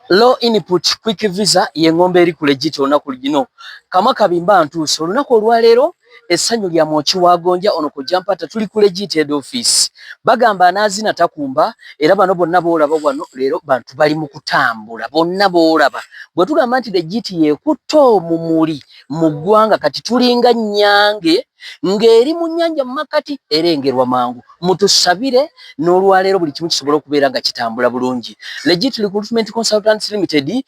Low input quick visa ye ngombe eri ku legit olunaku lino. Kama kabimba ntuuso olunaku olwaleero essanyu lya Mochi Wagonja ono ku Jampata tuli ku legit head office. Bagamba anaazina takumba era bano bonna boolaba wano leero bantu bali mu kutambula bonna boolaba. Bwe tugamba nti legit yeekuto mu muli mu ggwanga kati tulinga nnyange ng'eri mu nnyanja mu makati erengerwa mangu. Mutusabire n'olwaleero buli kimu kisobola okubeera nga kitambula bulungi. Legit Recruitment Consultants Limited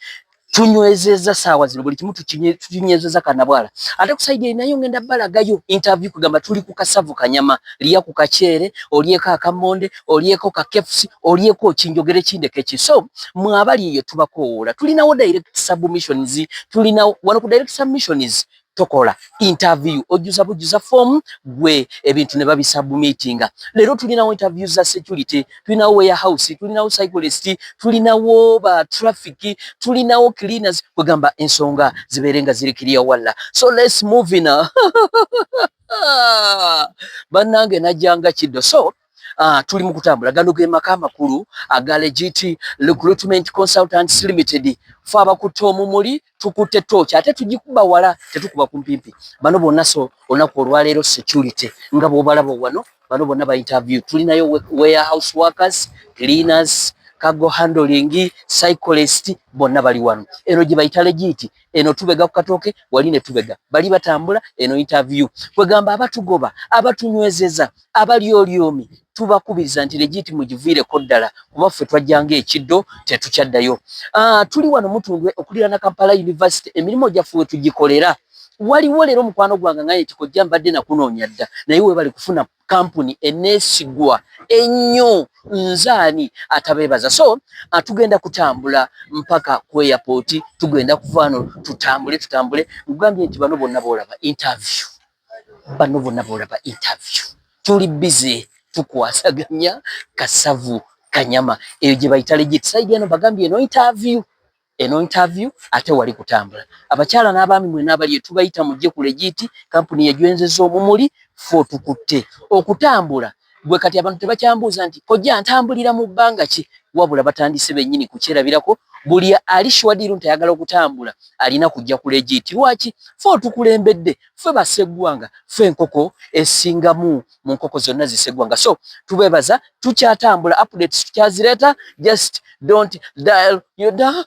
tunywezeza saawa zino buli kimu tukinywezeza kanabwala. Ate kusaidia nayo ngenda balagayo interview kugamba tuli ku Kasavu Kanyama liya ku Kachere olieko akamonde olieko ka KFC olieko kinjogere kindekeki. So mwabali eyo tubakoola tulinawo direct submissions tulinawo wano ku direct submissions tokola interview ojuza form gwe ebintu ne babisubmitinga. Lero tulinawo interviews za security, tulinawo warehouse, tulinawo cyclist, tulinawo ba traffic, tulinawo cleaners kugamba ensonga ziberenga zirikiriya walla. So let's move in. Banange najanga kiddo. So tuli mu kutambula gano ge maka makulu aga Legit Recruitment Consultants Limited faba kutomu muli tukute tocha ate tujikuba wala tetukuba kumpimpi bano bonna so onako olwaleero security nga bobalabo wano bano bonna ba interview tulinayo warehouse workers, cleaners, cargo handling, cyclist bonna bali wano. Eno gye bayita Legit eno tubega ku Katoke wali ne tubega bali batambula eno interview kwegamba abatugoba abatunywezeza abali olyomi tubakubiriza nti Legit mujivire koddala kuba ffe twajjanga ekiddo tetukyaddayo. Tuli wano Mutundwe okulira na Kampala University emirimu gyaffe tugikolera. Waliwo leero mukwano gwange ngaye tikojja mbadde nakunoonya dda naye we bali kufuna kampuni eneesigwa ennyo nzaani atabeebaza. So tugenda kutambula mpaka ku airport tugenda kuva wano tutambule ngambye nti bano bonna boolaba interview tuli busy tukwasaganya Kasavu Kanyama eyo gye bayita Legit side eno bagambye eno interview ate wali kutambula. Abakyala n'abaami mwe n'abali tubayita mujje ku Legit kampuni yajwenzeza omumuli fo tukutte okutambula gwe kati abantu tebakyambuuza nti kojja ntambulira mu bbanga ki wabula batandise bennyini kukyerabirako buli ali shwadiru ntayagala okutambula alina kujja ku Legit. Lwaki fo tukulembedde ffe baseggwanga ffe enkoko esingamu mu nkoko zonna ziseggwanga. So tubebaza tukyatambula updates tukyazireta just don't dial you down.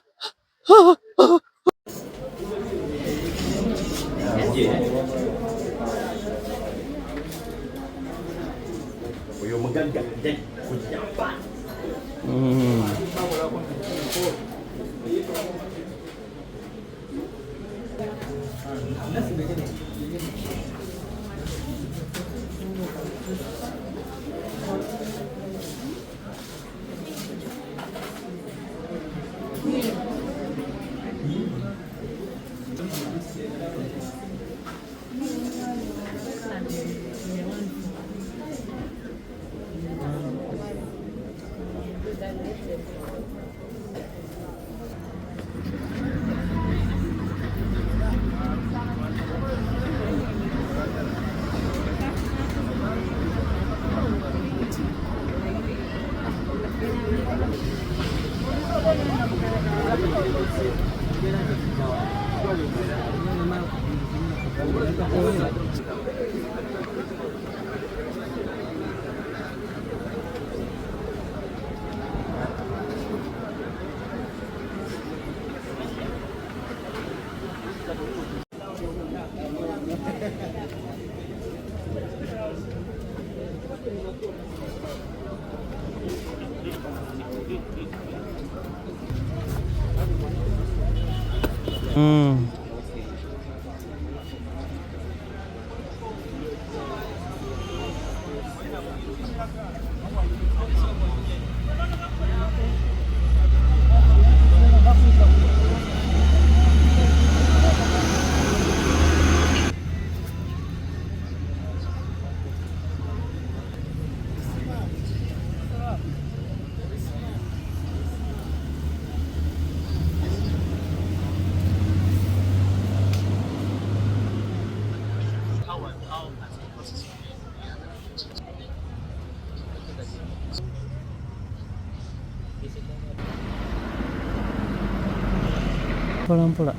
Mpola mpola.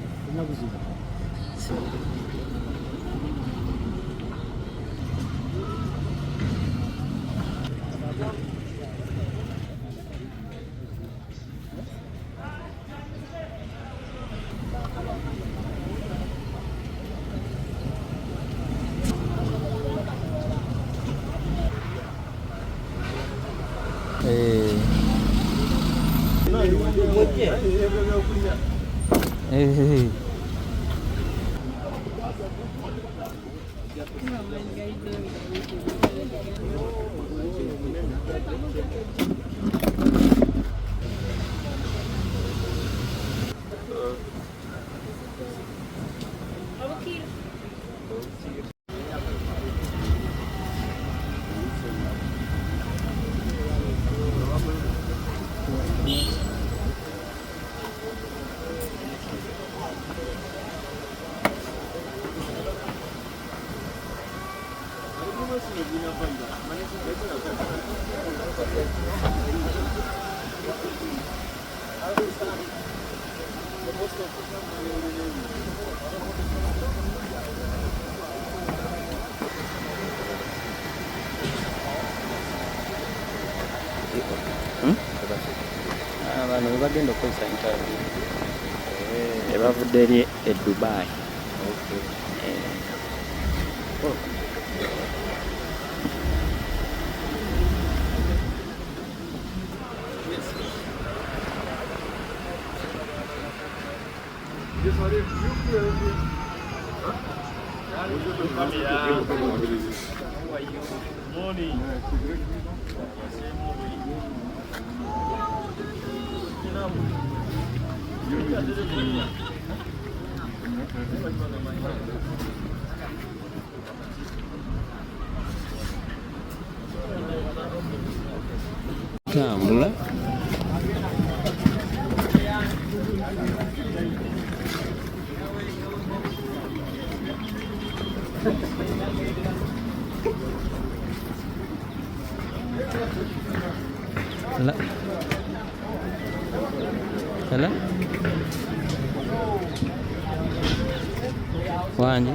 Abantu bagenda okukozesa interview ebavudde eri e Dubai. Tambula. Hello. Hello. Wanji.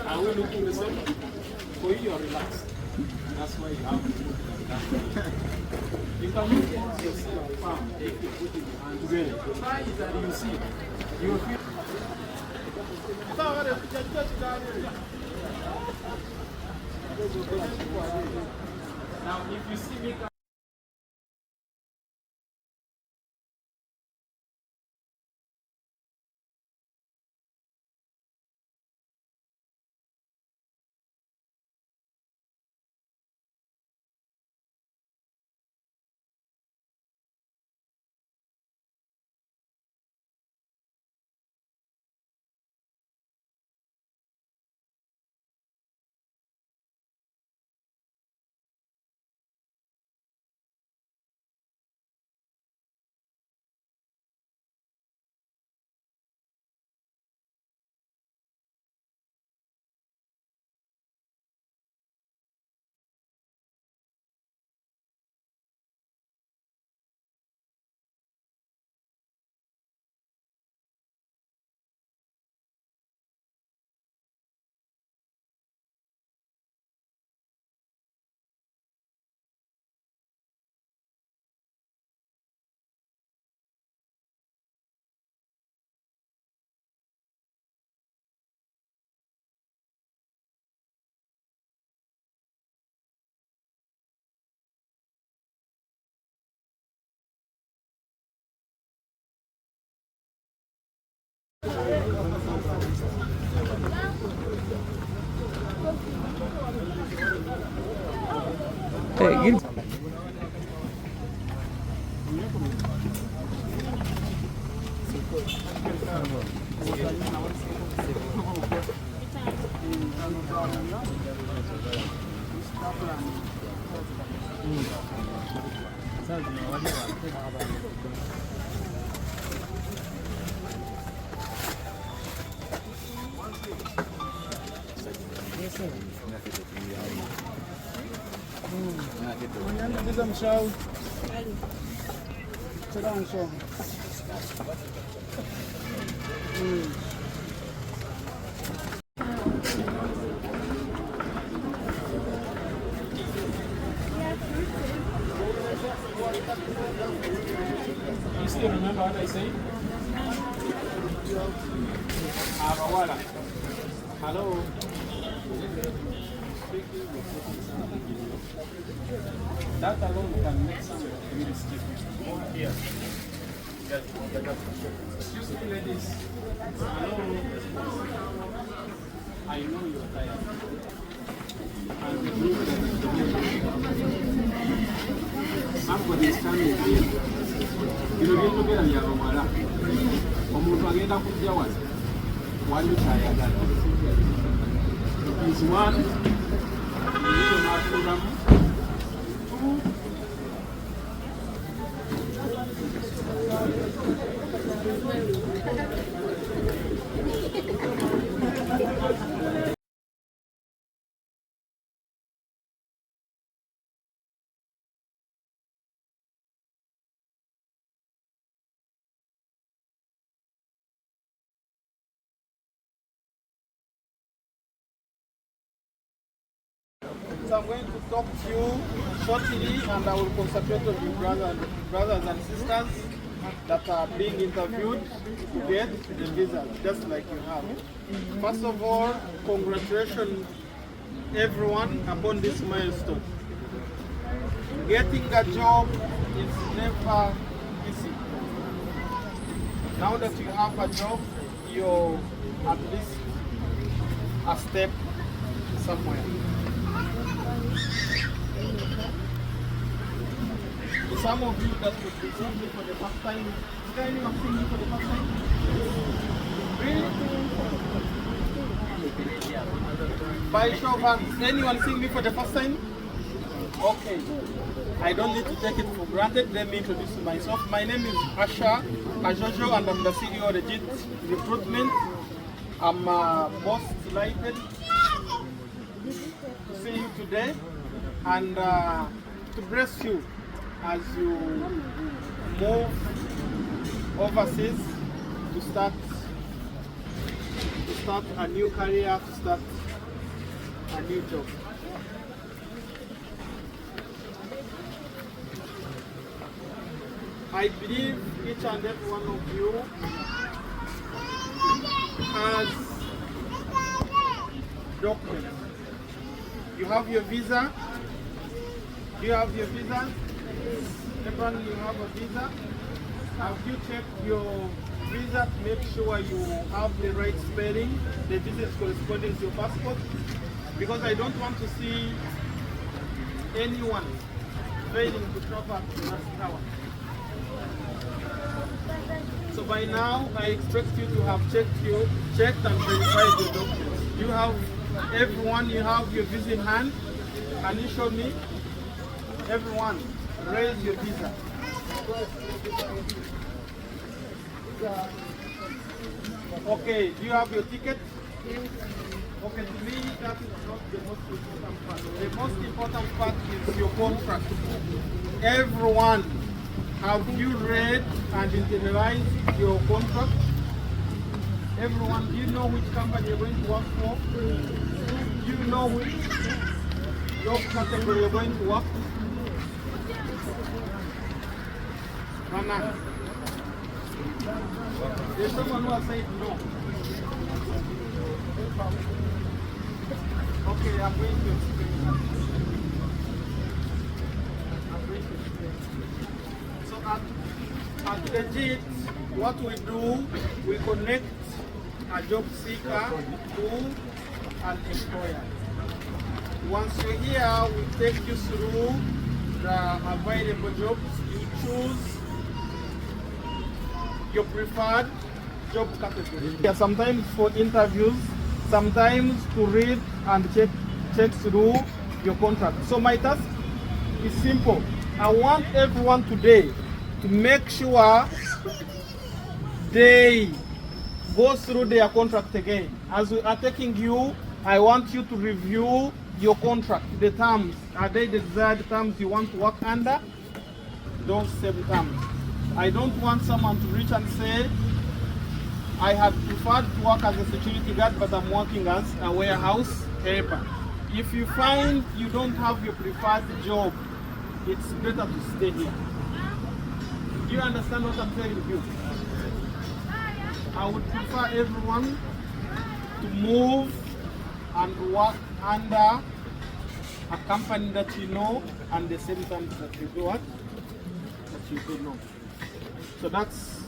Are we looking the same? For you, you're relaxed. That's why you have to put it. You can look at yourself farm if you put it behind together. Try it and you see. You will feel. Now, if you see me. Hey, You still remember what I said? Abawala. Hello. That alone can make some really stiff. Here. Excuse me, ladies. Hello. I know you're tired. And the group somebody is standing here. You don't get to get a young one. Omuntu agenda kujja wano wali kyayagala is one niyo n'atulamu So I'm going to talk to you shortly, and I will concentrate on you brothers and sisters that are being interviewed to get the visa, just like you have. First of all, congratulations everyone upon this milestone. Getting a job is never easy. Now that you have a job, you're at least a step somewhere. Some of you that would be seeing me for the first time, is there anyone seeing me for the first time? Really? By show of hands, anyone seeing me for the first time? Okay. I don't need to take it for granted. Let me introduce myself. My name is Asha Ajojo, and I'm the CEO of Legit Recruitment. I'm most delighted to see you today and to bless you as you move overseas to start a new career, to start a new job. I believe each and every one of you has documents. You have your visa. Do you have your visa? Everyone, you have a visa. Have you checked your visa to make sure you have the right spelling? The visa is corresponding to your passport? Because I don't want to see anyone failing to travel to last hour. So by now, I expect you to have checked and verified your documents. You have everyone, you have your visa in hand. Can you show me? Everyone, raise your visa. Okay, do you have your ticket? Okay, to me, that is not the most important part. The most important part is your contract. Everyone, have you read and internalized your contract? Everyone, do you know which company you're going to work for? Do you know which job category you're going to work? Rana. There's someone who has said no. Okay, I'm going to explain. So at Legit, what we do, we connect a job seeker to an employer. Once you're here, we take you through the available jobs. You choose your preferred job category. Yeah, sometimes for interviews, sometimes to read and check through your contract. So my task is simple. I want everyone today to make sure they go through their contract again. As we are taking you, I want you to review your contract, the terms. Are they the desired terms you want to work under? Those same terms. I don't want someone to reach and say, I had preferred to work as a security guard, but I'm working as a warehouse helper. If you find you don't have your preferred job, it's better to stay here. Do you understand what I'm telling you? I would prefer everyone to move and work under a company that you know and the same time that you do what? That you do know. So that's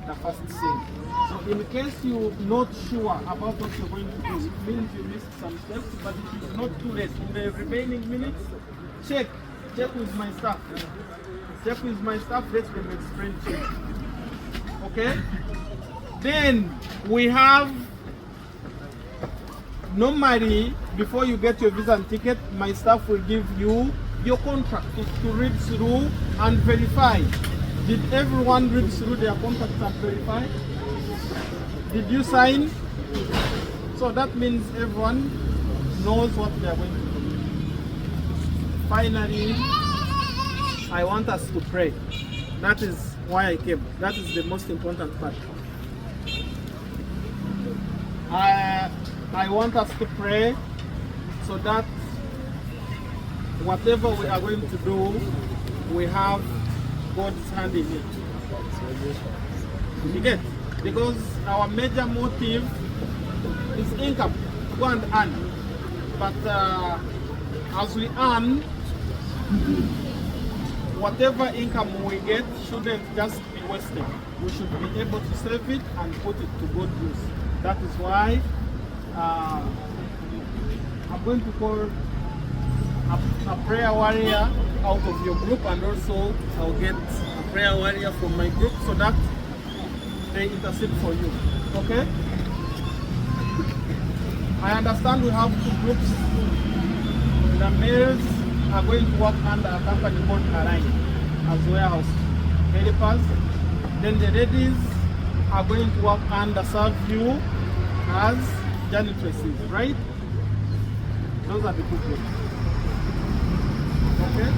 the first thing. So in case you're not sure about what you're going to do, it means you missed some steps, but it is not too late. In the remaining minutes, check with my staff. Check with my staff, let them explain to you. Okay? Then we have, normally before you get your visa and ticket, my staff will give you your contract to read through and verify. Did everyone read through their contract and verify? Did you sign? So that means everyone knows what they are going to do. Finally, I want us to pray. That is why I came. That is the most important part. I want us to pray so that whatever we are going to do, we have God's hand in it. You get? Because our major motive is income, go and earn. But as we earn, whatever income we get shouldn't just be wasted. We should be able to save it and put it to good use. That is why I'm going to call a prayer warrior out of your group, and also I'll get a prayer warrior from my group so that they intercede for you. Okay? I understand we have two groups. The males are going to work under a company called Align as warehouse helpers. Then the ladies are going to work under Serveview as janitresses, right? Those are the two groups. Okay?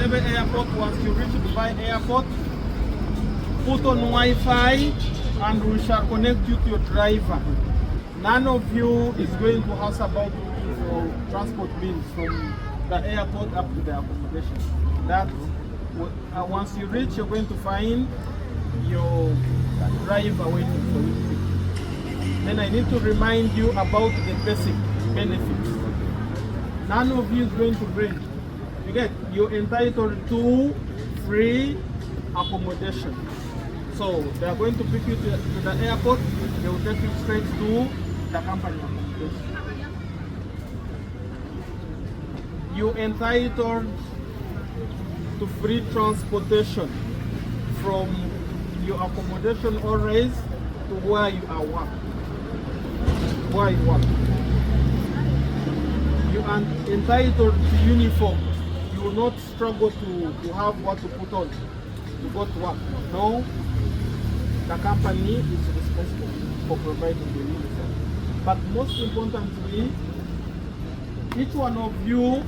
Entebbe Airport. Once you reach Dubai Airport, put on Wi-Fi and we shall connect you to your driver. None of you is going to ask about looking for transport means from the airport up to the accommodation. That once you reach, you're going to find your driver waiting for you. Then I need to remind you about the basic benefits. None of you is going to bring. You get, you're entitled to free accommodation. So they are going to pick you to the airport. They will take you straight to the company accommodation. You're entitled to free transportation from your accommodation always to where you are working. Where you work. You are entitled to uniform. You will not struggle to have what to put on to go to work. No, the company is responsible for providing the uniform. But most importantly, each one of you,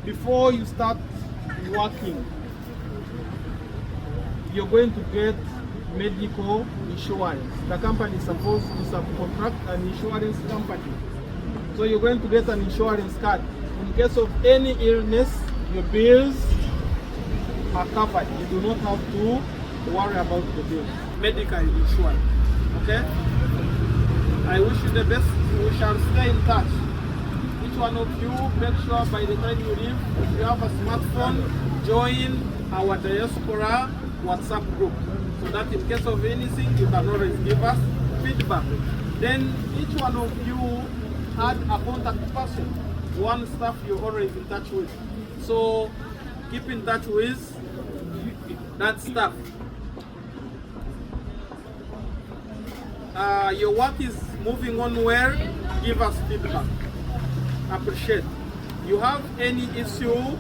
before you start working, you're going to get medical insurance. The company is supposed to subcontract an insurance company. So you're going to get an insurance card. In case of any illness, your bills are covered. You do not have to worry about the bills. Medical insurance. Okay? I wish you the best. We shall stay in touch. Each one of you, make sure by the time you leave, if you have a smartphone, join our diaspora WhatsApp group, so that in case of anything, you can always give us feedback. Then each one of you had a contact person, one staff you're always in touch with. So keep in touch with that staff. Your work is moving on well, give us feedback. Appreciate. You have any issue,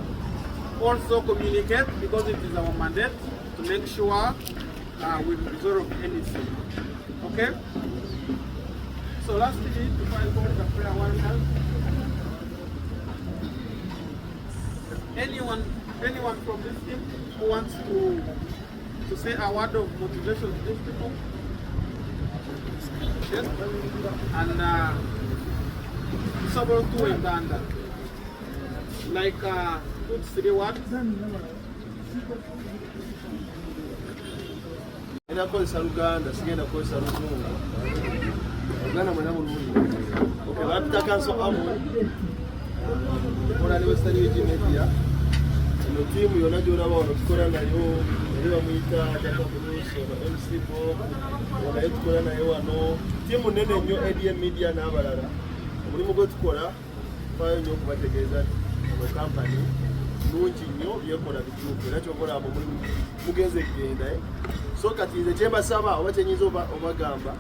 also communicate, because it is our mandate to make sure we resolve anything. Okay? So lastly, before I go to the prayer warriors, anyone from this team who wants to say a word of motivation to these people? Yes? And several to Uganda. Like good 3 words. Ina kozesa Luganda, sigenda kozesa Luzungu. Luganda mwena mulungi. Okay, bapita kanso amwe. Kola ni Western Media. Ino timu yona gyolaba wano tukola nayo, eri bamuyita Jaka Buluso, MC Bob, wona tukola nayo wano. Timu nene nnyo ADM Media n'abalala. Omulimu gwe tukola fayo nnyo okubategeeza mu company nungi nnyo byekola bituufu era kyokola abo mugenze kugenda. So kati nze kyembasaba oba kyenyinza obagamba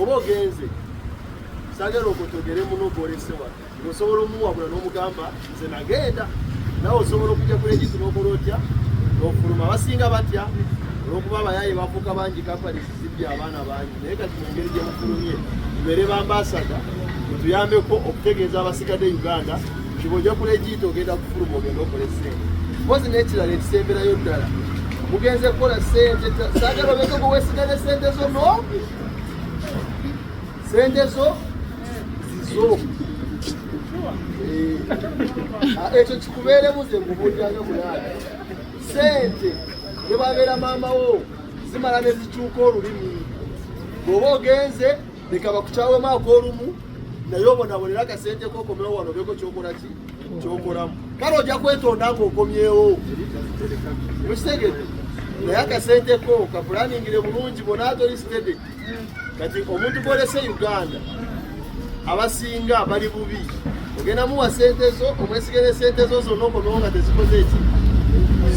oba ogenze sagala okutogere muno gwolesewa osobola omuwabula n'omugamba nze nagenda nawe osobola okujja ku legisi n'okola otya n'ofuluma basinga batya olw'okuba abayaye bafuuka bangi kampani zibya abaana bangi naye kati mu ngeri gyemufulumye tubeere bambasada tutuyambeko okutegeeza abasigadde Uganda kibojja ku legiti ogenda kufuluma ogenda okola essente mpozi n'ekirala ekisemberayo ddala mugenze kukola sente sagala obeke gwe weesigane sente zo no sente zo zizo ekyo kikubeeremu ze ngubuuliranga munaana sente ne babeera maama wo zimala ne zikyuka olulimi bw'oba ogenze leka bakukyawemu ak'olumu naye obonabonera akasente k'okomewo wano obeko kyokola ki kyokolamu kale ojja kwetonda ng'okomyewo mukitegedde naye akasente ko kapulaningire bulungi bonatoli stede kati omuntu gwolese Uganda abasinga bali bubi ogenda muwa sente zo omwesigane sente zo zonna okomewo nga tezikoze eki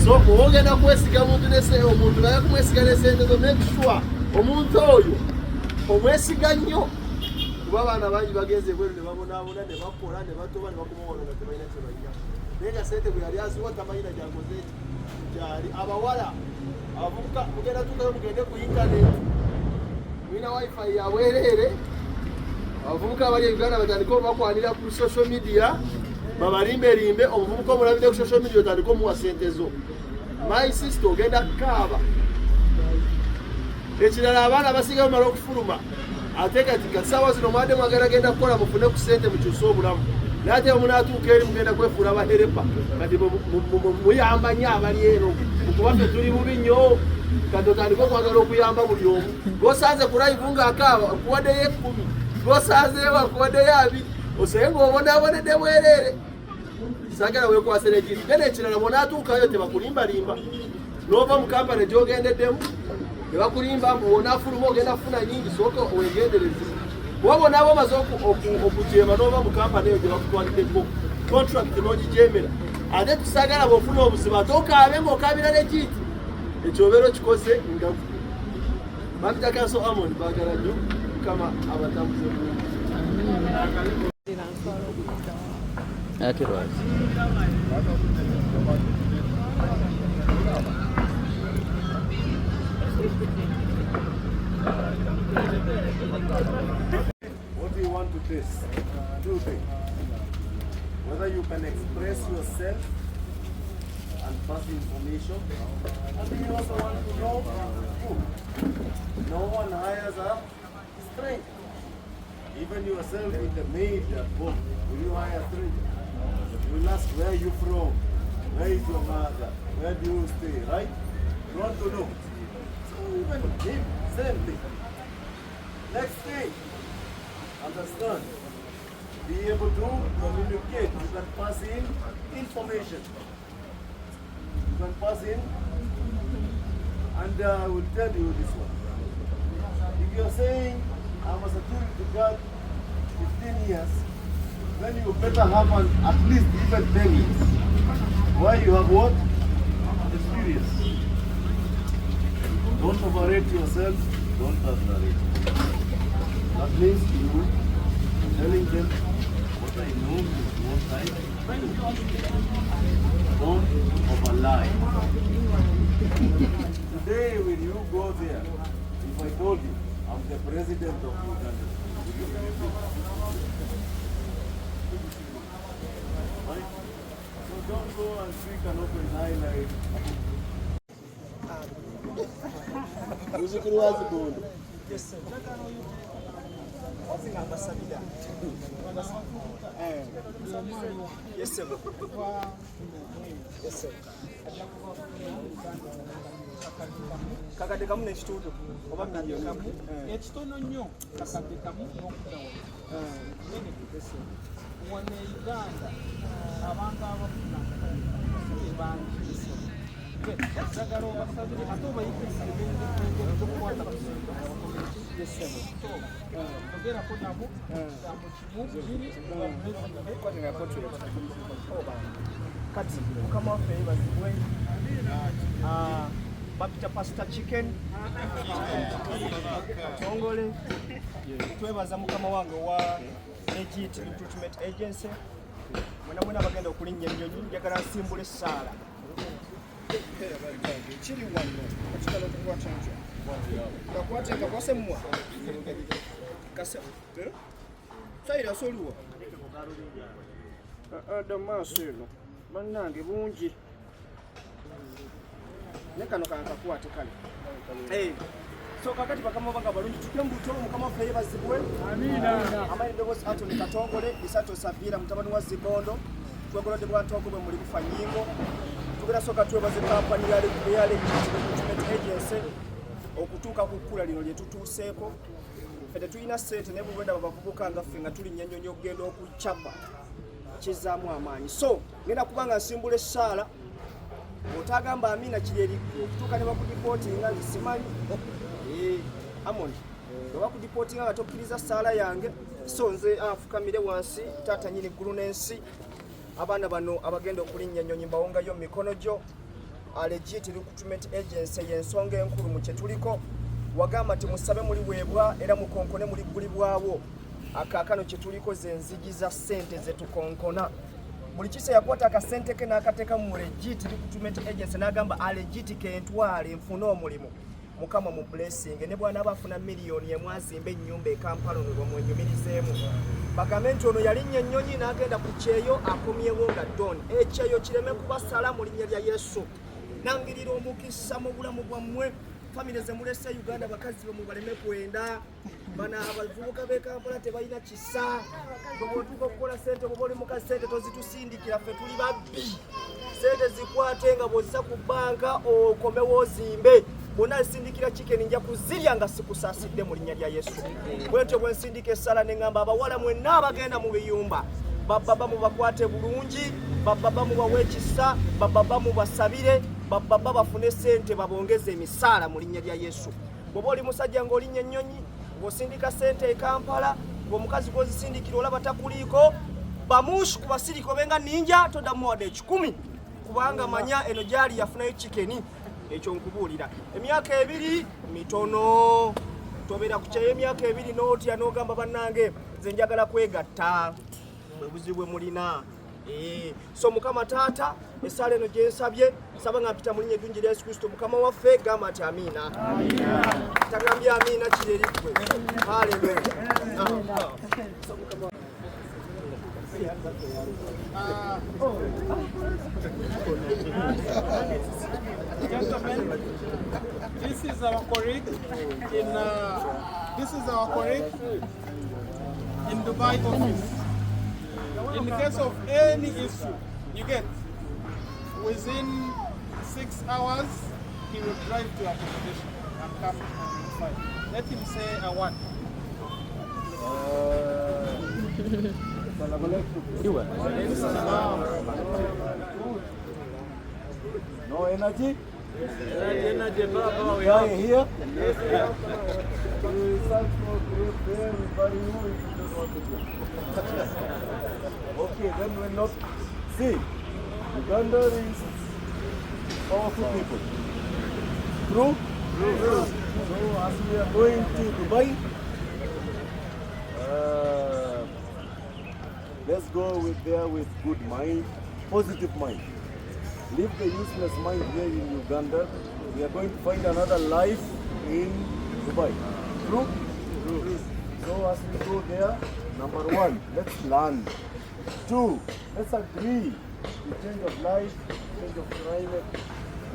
so oba ogenda kwesiga omuntu naye kumwesigane sente zo make sure omuntu oyo omwesiga nnyo kuba abaana bangi bagenze bweru ne babonaabona ne bakola ne batoba ne bakoma wano nga tebalina kye balina naye nga sente bwe yali aziwa tamanyina gyakoze eki gyali abawala abavubuka mugenda tukayo mugende ku intaneti mulina wifi yabwereere abavubuka abali e Uganda batandika bakwanira ku social media babalimbe omuvubuka omulabire ku social media otandika omuwa sente zo. My sister ogenda kukaaba. Ekirala abaana basiga bamala okufuluma ate kati kasaawa zino mwadde mwagala genda kukola mufune ku ssente mukyuse obulamu. Nate omunaatuuka eri mugenda kwefuula abaherepa kati muyamba nnyo abali eno kuba ffe tuli bubi nnyo kati otandika okwagala okuyamba buli omu. G'osanze ku live ng'akaaba okuwaddeyo 10, g'osanzeewo akuwaddeyo 2, oseye ng'obonaabonedde bwereere. Saagala weekwase n'ekiri genda ekirala bw'onaatuukayo tebakulimbalimba n'ova mu kampani gy'ogendeddemu ne bakulimba bw'onaafuluma ogenda kufuna nyingi sooka weegendereze. Kuba bonaabo omaze okujeema n'ova mu kampani eyo gye bakutwaliddeko contract n'ogijeemera ate tusaagala bw'ofuna obuzibu ate okaabe ng'okaabira n'ekiiti ekyo obeera okikoze nga Mapita Council Amon baagala nnyo Mukama abatambuze bulungi. Okay, right. What do you want to test? 2 things. Whether you can express yourself and pass information. And you also want to know who. No one hires a stranger. Even yourself with the maid at home, will you hire a stranger? You will ask, where are you from? Where is your mother? Where do you stay, right? You want to know. So even him, same thing. Next thing, understand. Be able to communicate. You can pass in information. You can pass in, and I will tell you this one. If you're saying, I'm a security guard 15 years, then you better have at least even 10 years. Why you have what? Experience. Don't overrate yourself, don't underrate. That means you telling them what I know is what I don't overlie. Today when you go there, if I told you I'm the president of Uganda, would you believe it? Right? So don't go and speak an open highlight. Yes, sir. Yes, sir. Yes, sir. Kakade kamu n'ekituutu oba kakade kamu ekitono nnyo kakade kamu n'okutawo wano e Uganda abantu abafuna bangi sagala obasabire ate obayigirize okukwata kusema ogerako nabo kimu kiri kati mukama waffe bazibwe Bapita Pasta Chicken Tongole twebaza mukama wange wa Legit Recruitment Agency mwena bagenda okulinnya ennyonyi njagala nsimbule Saala kiri wano okitala okukwata ntya bakwate nga kwasemwa kase sayira soluwa Damaso eno bannange bungi nekano kankakwate kale so kakati bakama banga balungi tukembuto mukama waffe yebazibwe amina amayidogosi Anthony Katongole Isato Sabira mutabani wa Zibondo twegolode bwantogo bwe muli kufa nyingo tugera soka twebaze kampani ya Recruitment Agency okutuuka ku kkula lino lye tutuuseeko fete tulina ssente ne bwenda babavubuka nga ffe nga tuli nnyonnyonyo okugenda okucapa kizaamu amaanyi so ngenda kubanga nsimbula Saala otagamba Amina Kireri okutuuka ne bakudipotinga nsimanyi Amon bakudipotinga nga tokkiriza Saala yange so nze afukamire wansi taata nyini ggulu n'ensi abaana bano abagenda okulinnya nnyonyi mbawongayo mu mikono gyo Legit Recruitment Agency y'ensonga enkulu mu kye tuliko wagamba nti musabe muli weebwa era mukonkone muli ggulibwawo akaakano kye tuliko ze nzigi za ssente ze tukonkona buli kisa yakwata akasente ke n'akateeka mu Legit Recruitment Agency n'agamba Legit kentwale nfune omulimu mukama mu blessing ne bwana abafuna miliyoni yemwazimba ennyumba e Kampala ne bamwenyumirizeemu bagambe nti ono yalinnya ennyonyi n'agenda ku kyeyo akomyewo nga Don. Ekyeyo kireme kubasala mu linnya lya Yesu. Nangirira omukisa mu bulamu bwammwe. Famire ze mulese Uganda bakazi bwe mubaleme kwenda. Bana abavubuka b'e Kampala tebalina kisa. Bw'otuuka okukola ssente bw'oba oli mukazi ssente tozitusindikira ffe tuli babbi. Ssente zikwate nga bw'ozisa ku bbanka okomewo ozimbe. Bwonna nsindikira chicken nja kuzirya nga sikusaasidde mu linnya lya Yesu. Bwentyo bwe nsindika essala ne ngamba abawala mwenna abagenda mu biyumba. Bababa mubakwate bulungi, bababa mubawe ekisa, bababa mubasabire, bababa bafune ssente babongeze emisaala mu linnya lya Yesu. Bw'oba oli musajja ng'olinya ennyonyi, ng'osindika ssente e Kampala, ng'omukazi gw'ozisindikira olaba takuliiko, bamushi ku basiriko benga ninja toddamu wadde 10 kubanga manya eno gyali yafunayo chicken. Ekyo nkubuulira emyaka 2 mitono tobeera ku kyeyo emyaka 2 n'otya n'ogamba bannange nze njagala kwegatta bwe buzibu mulina. So Mukama Taata essala eno gye nsabye nsaba nga mpita mu linnya eddungi lya Yesu Kristo Mukama waffe gamba nti amiina. Tagambye amiina kireri ggwe. Haleluya. Gentlemen, this is our colleague in Dubai office. In the case of any issue you get, within 6 hours he will drive to accommodation and come and fight. Let him say a word. No energy? Energy, Baba. Here? Yes, sir. We search for great prayer, we bury you if you don't want to go. Okay, then we'll not see. Uganda is powerful people. True? True. So as we are going to Dubai, let's go there with good mind, positive mind. Leave the useless mind here in Uganda. We are going to find another life in Dubai. True? True. So as we go there, number 1, let's learn. 2, let's agree. The change of life, change of climate.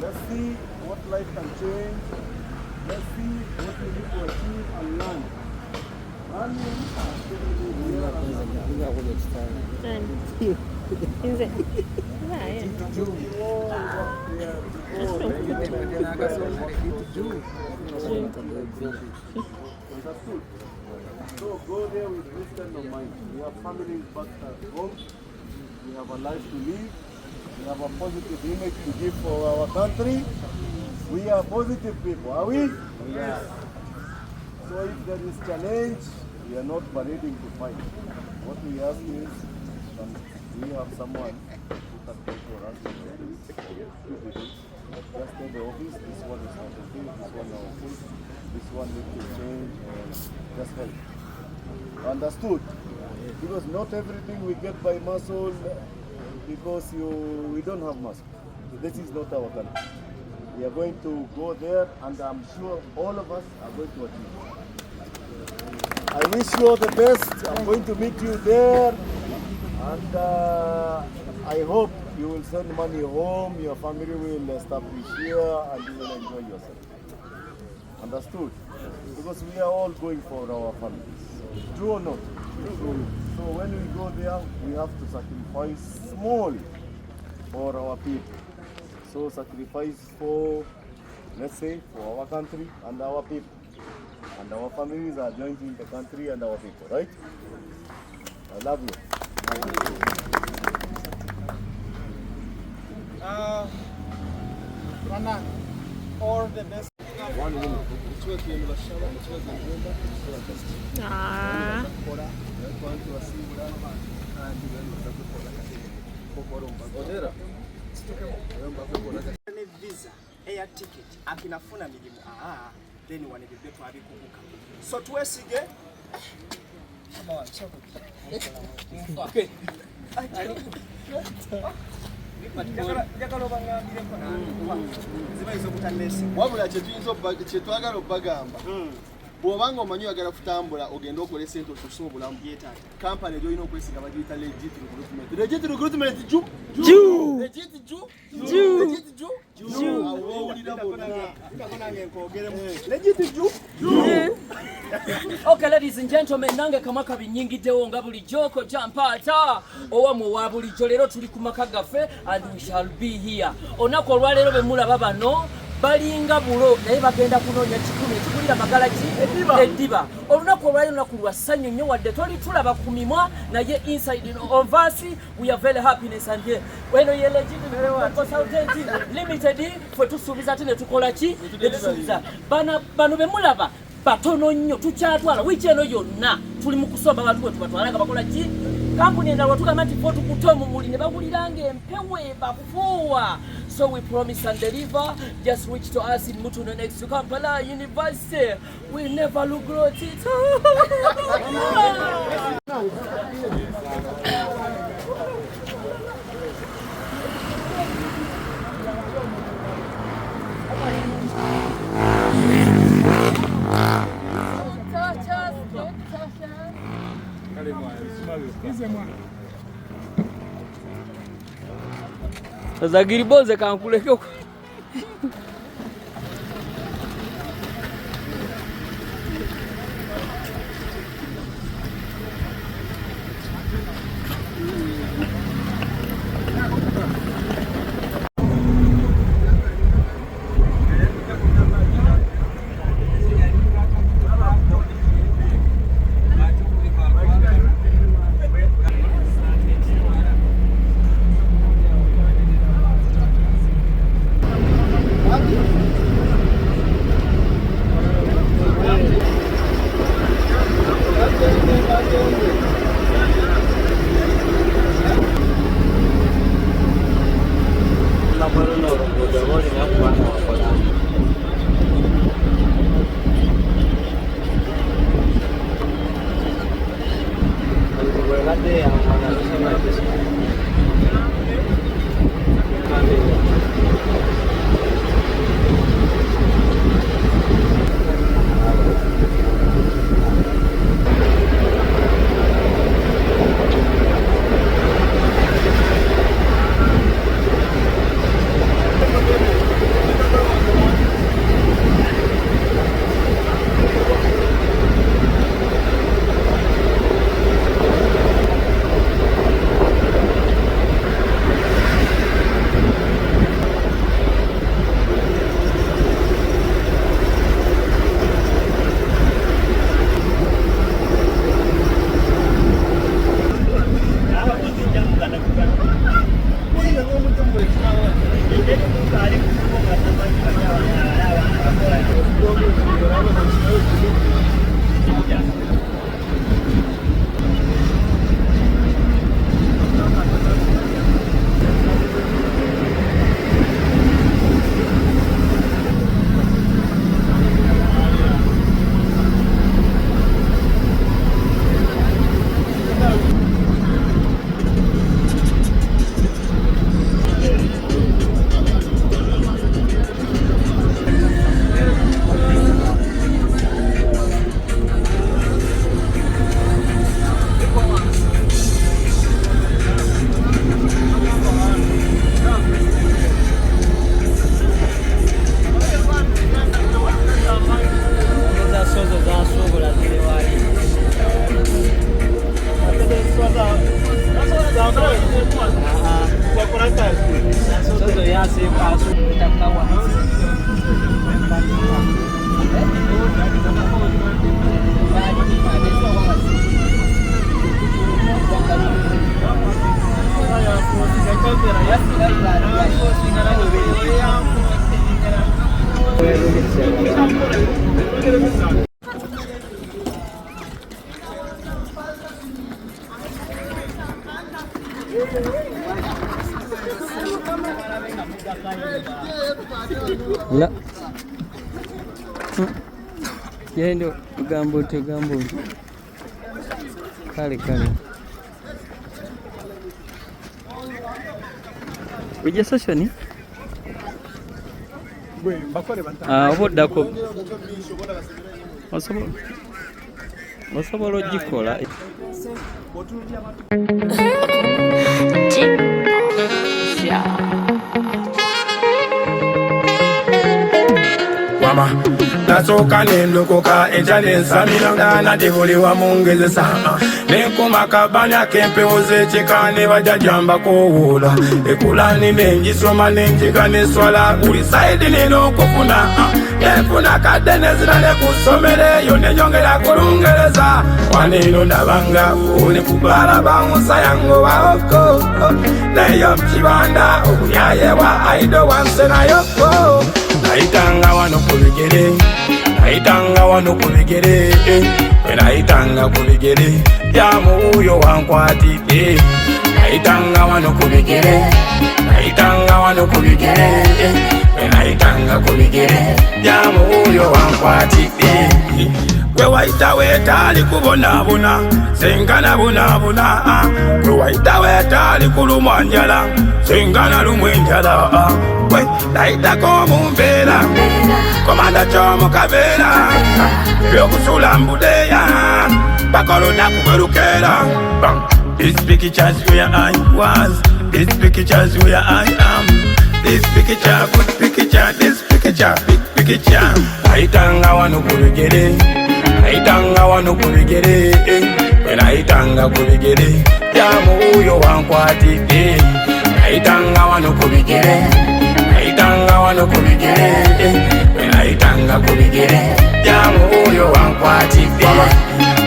Let's see what life can change. Let's see what we need to achieve and learn. So go there with this kind of mind. We have families back at home. We have a life to live. We have a positive image to give for our country. We are positive people, are we? Yes. So if there is challenge, we are not parading to fight. What we ask is, we have someone who can pay for us. Just tell the office, this one is not okay, this one is okay, this one needs to change, and just help. Understood? Because not everything we get by muscle, because we don't have muscle. This is not our country. We are going to go there, and I'm sure all of us are going to achieve. I wish you all the best. I'm going to meet you there, and I hope you will send money home, your family will establish here, and you will enjoy yourself. Understood? Because we are all going for our families. True or not? True. So when we go there, we have to sacrifice small for our people. So sacrifice for, let's say, for our country and our people. And our families are joining the country and our people, right? I love you. Rana, all the best. 1 minute. Visa, air ticket, akinafuna milimu. Then one of the people have kubuka. So twesige. Okay. Wabula kye tuyinza kye twagala obagamba bw'obanga omanyi oyagala kutambula ogenda okola esente osusa obulamu kampani gy'olina okwesiga bagiyita legit recruitment. Legit recruitment ju legit ju legit ju awulira bonna nange nkogeremu legit ju. Okay, ladies and gentlemen, nange kamaka binyingiddewo nga bulijjo ko jampata owamu wa bulijjo. Leero tuli ku maka gaffe and we shall be here. Olunaku olwaleero be mulaba bano balinga bulo naye bagenda kunoonya kikumi ekikulira magalaki eddiba. Olunaku olwaleero lunaku lwa ssanyu nnyo wadde toli tulaba ku mimwa naye inside of us we are very happiness and weno ye legit consultant limited fwe tusuubiza ate ne tukola ki ne tusuubiza bano be mulaba batono nnyo tukyatwala wiiki eno yonna tuli mu kusomba abantu bwe tubatwala nga bakola ki kampuni endala tugamba nti fo tukutte omumuli ne bawuliranga empewe bakufuuwa. So we promise and deliver. Just reach to us in Muntu next to Kampala University. We never look at it. Zagiri boze kankuleke La. Yendo gambo. Kale. Uje sashoni? Oboddako. osobola ogikola. Mama, nasoka nendokoka ejane nsamira na devoli wa mungezesa nekuma kabanya kempewo z'ekikane bajajamba kowola ekulani nengisoma nenjiga neswala buli saidi nina okufuna nenfuna kadde nezira nekusomereyo nenyongera kulungereza waneno nabanga uli kubala bamusa yango baoko neyo mukibanda obuyayewa aido wansenayoko naitanga wano kubigere, naitanga wano kubigere, naitanga kubigere, yamu uyo wankwatite. Naitanga wano kubigere, naitanga wano kubigere, naitanga kubigere, yamu uyo wankwatite. Kwe waita wetali kubonabona, sengana bonabona. Kwe waita wetali kulumwanjala, sengana lumwenjala. Kwe naita komumbera, komanda chomo kavera, byokusula mbudeya, bakolona kuberukera. This picture's where I was, this picture's where I am. This picture, good picture, this picture, big picture. Naitanga wano kubigere, naitanga wano kubigere, naitanga kubigere, yamu uyo wankwatite. Naitanga wano kubigere, naitanga wano kubigere, naitanga kubigere, yamu uyo wankwatite.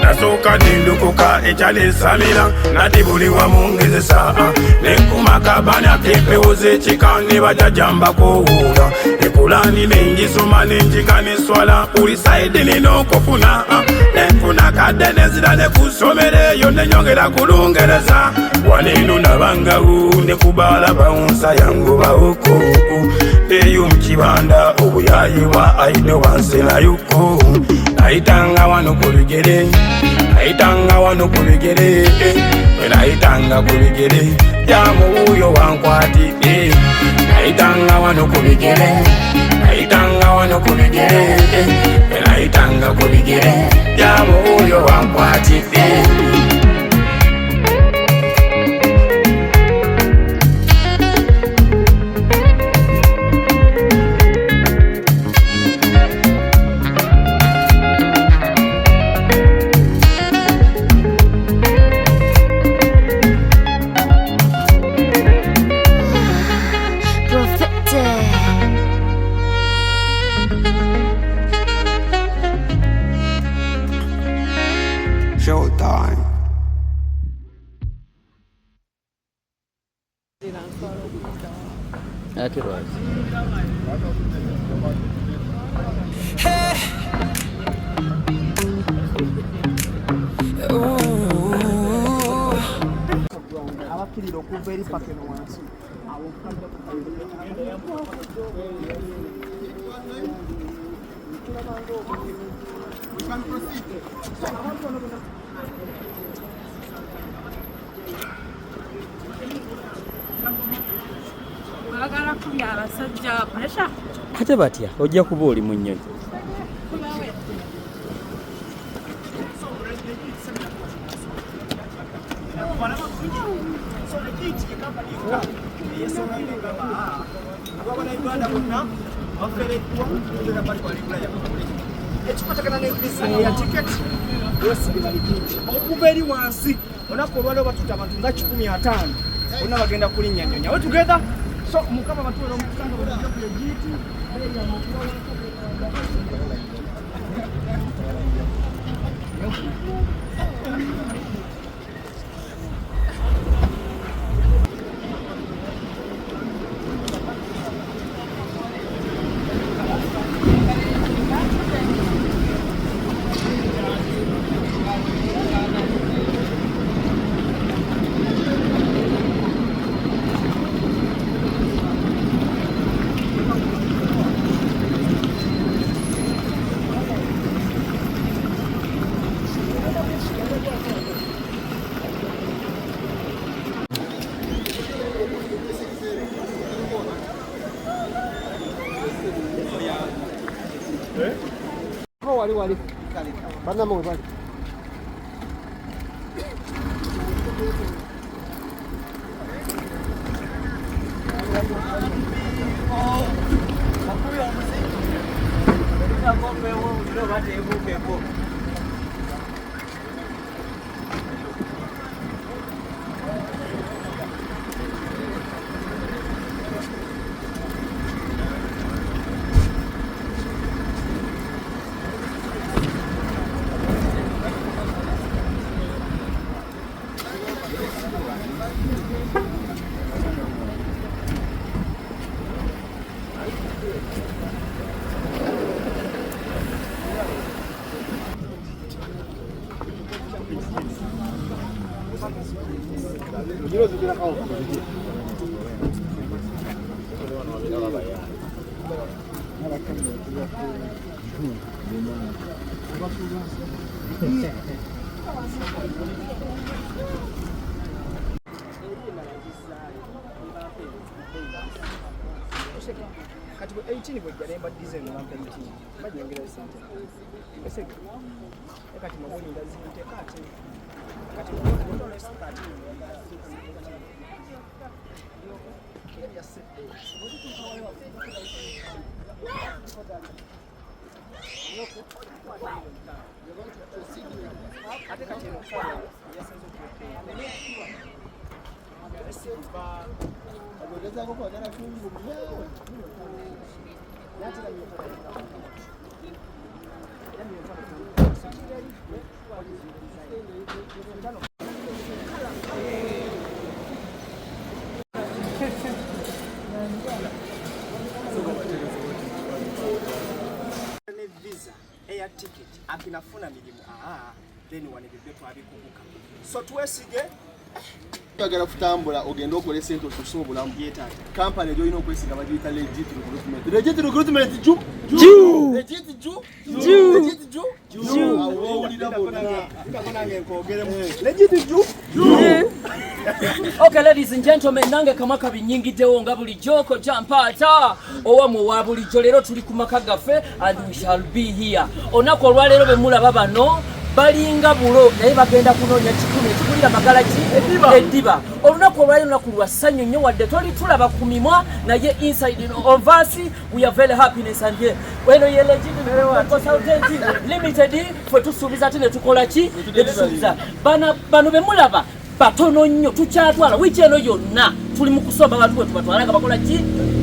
Nasoka nindukuka ejale samira natibuli wa mungezesa nekuma kabanya kempewo z'ekikane bajajamba kowola ekulani nengisoma nenjiga neswala buli saidi nina okufuna nenfuna kadde nezira nekusomereyo nenyongera kulungereza waneno nabangawo nekubala bawunsa yangu bawoko eyo mukibanda obuyayiwa aido wansenayoko naitanga wano kubigere, naitanga wano kubigere, naitanga kubigere, yamu uyo wankwatite. Naitanga wano kubigere, naitanga wano kubigere, naitanga kubigere, yamu uyo wankwatite. Showtime. abakirira okuva eri paka eno wansi awo ate batya ojja kuba oli mu nnyonyi. okuva eri wansi olunaku olwaliwo batuta abantu nga 15 bonna bagenda kulinnya nnyonyi we together so mukama batuwera omukutanga bwegiiti wali Bana mo bali. Kati 18 bwejja nemba diesel lampa 18 bajengera sente eseke kati maboni ndazite kati kati ndo less 13 ya sete ate kati no kaya yasenzo visa air ticket akinafuna milimu then wanebebe twabikubuka so twesige Agala kutambula ogenda okole sente okusobola obulamu yetata company ejo ino okwesiga bagiyita legit recruitment legit recruitment ju legit ju legit ju awulira bona nange nkogeremu legit ju. Okay, ladies and gentlemen, nange kamaka binyingiddewo nga buli joko jampata owamu wa bulijjo leero tuli ku maka gaffe and we shall be here onako olwaleero bemulaba bano balinga bulo naye bagenda kunoonya kikumi ekikulira magala ki eddiba olunaku olwali lunaku lwa ssanyu nnyo wadde toli tulaba ku mimwa naye inside of us we are very happiness and weno ye legit consultant limited fwe tusuubiza ate ne tukola ki ne tusuubiza bano bemulaba batono nnyo tukyatwala wiiki eno yonna tuli mu kusomba abantu bwe tubatwala nga bakola ki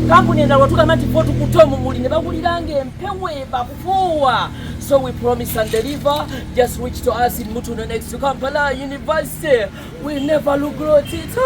kampuni endala tugamba nti fo tukuta omumuli ne baguliranga empewe bakufuuwa. So we promise and deliver. Just reach to us in Muntu next to Kampala University. We never look at it.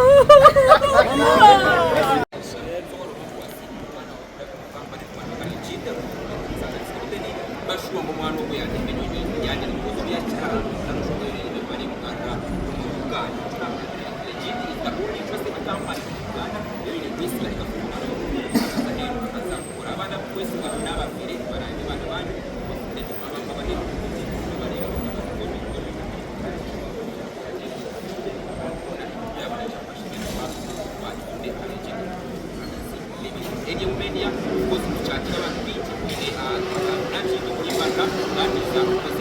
Media, because we chat about the